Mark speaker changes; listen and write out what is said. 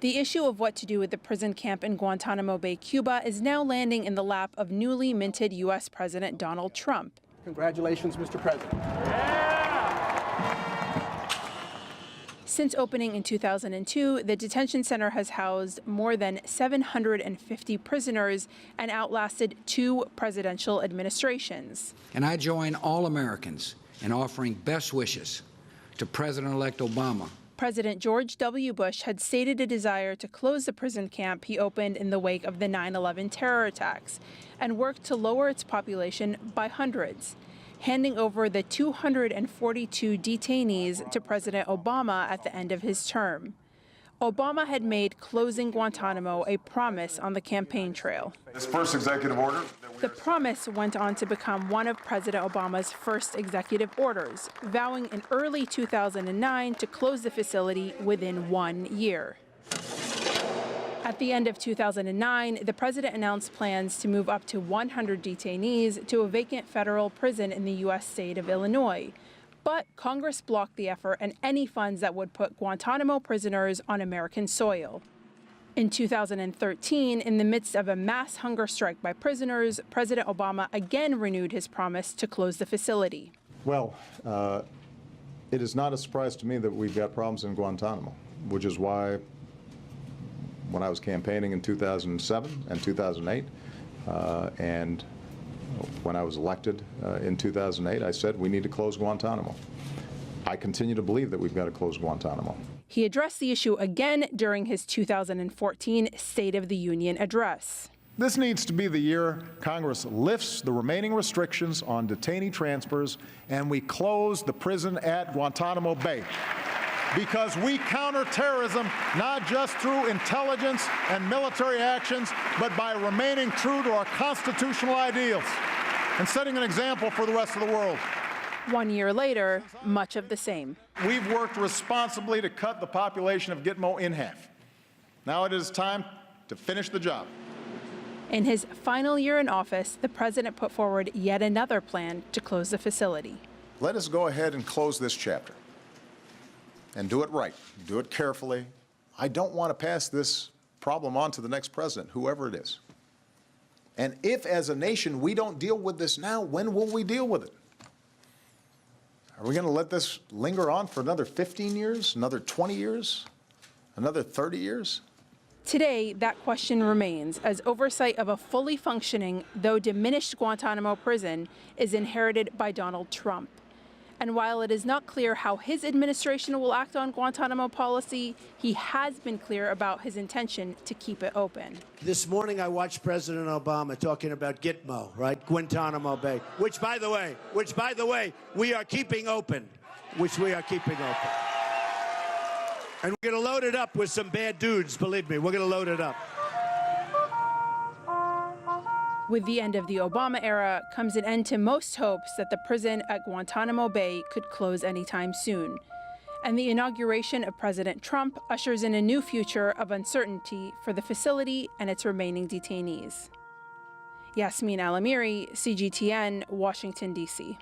Speaker 1: The issue of what to do with the prison camp in Guantanamo Bay, Cuba, is now landing in the lap of newly minted U.S. President Donald Trump.
Speaker 2: Congratulations, Mr. President.
Speaker 1: Since opening in 2002, the detention center has housed more than 750 prisoners and outlasted 2 presidential administrations.
Speaker 3: And I join all Americans in offering best wishes to President-elect Obama.
Speaker 1: President George W. Bush had stated a desire to close the prison camp he opened in the wake of the 9/11 terror attacks and worked to lower its population by hundreds, handing over the 242 detainees to President Obama at the end of his term. Obama had made closing Guantanamo a promise on the campaign trail.
Speaker 4: This first executive order.
Speaker 1: The promise went on to become one of President Obama's first executive orders, vowing in early 2009 to close the facility within 1 year. At the end of 2009, the president announced plans to move up to 100 detainees to a vacant federal prison in the U.S. state of Illinois. But Congress blocked the effort and any funds that would put Guantanamo prisoners on American soil. In 2013, in the midst of a mass hunger strike by prisoners, President Obama again renewed his promise to close the facility.
Speaker 5: Well, it is not a surprise to me that we've got problems in Guantanamo, which is why when I was campaigning in 2007 and 2008, and when I was elected in 2008, I said we need to close Guantanamo. I continue to believe that we've got to close Guantanamo.
Speaker 1: He addressed the issue again during his 2014 State of the Union address.
Speaker 5: This needs to be the year Congress lifts the remaining restrictions on detainee transfers and we close the prison at Guantanamo Bay. Because we counter terrorism not just through intelligence and military actions, but by remaining true to our constitutional ideals and setting an example for the rest of the world.
Speaker 1: 1 year later, much of the same.
Speaker 5: We've worked responsibly to cut the population of Gitmo in half. Now it is time to finish the job.
Speaker 1: In his final year in office, the president put forward yet another plan to close the facility.
Speaker 5: Let us go ahead and close this chapter. And do it right, do it carefully. I don't want to pass this problem on to the next president, whoever it is. And if, as a nation, we don't deal with this now, when will we deal with it? Are we going to let this linger on for another 15 years, another 20 years, another 30 years?
Speaker 1: Today, that question remains, as oversight of a fully functioning, though diminished Guantanamo prison is inherited by Donald Trump. And while it is not clear how his administration will act on Guantanamo policy, he has been clear about his intention to keep it open.
Speaker 6: This morning I watched President Obama talking about Gitmo, right? Guantanamo Bay, which by the way, we are keeping open, And we're going to load it up with some bad dudes, believe me, we're going to load it up.
Speaker 1: With the end of the Obama era comes an end to most hopes that the prison at Guantanamo Bay could close anytime soon. And the inauguration of President Trump ushers in a new future of uncertainty for the facility and its remaining detainees. Yasmin Alamiri, CGTN, Washington, D.C.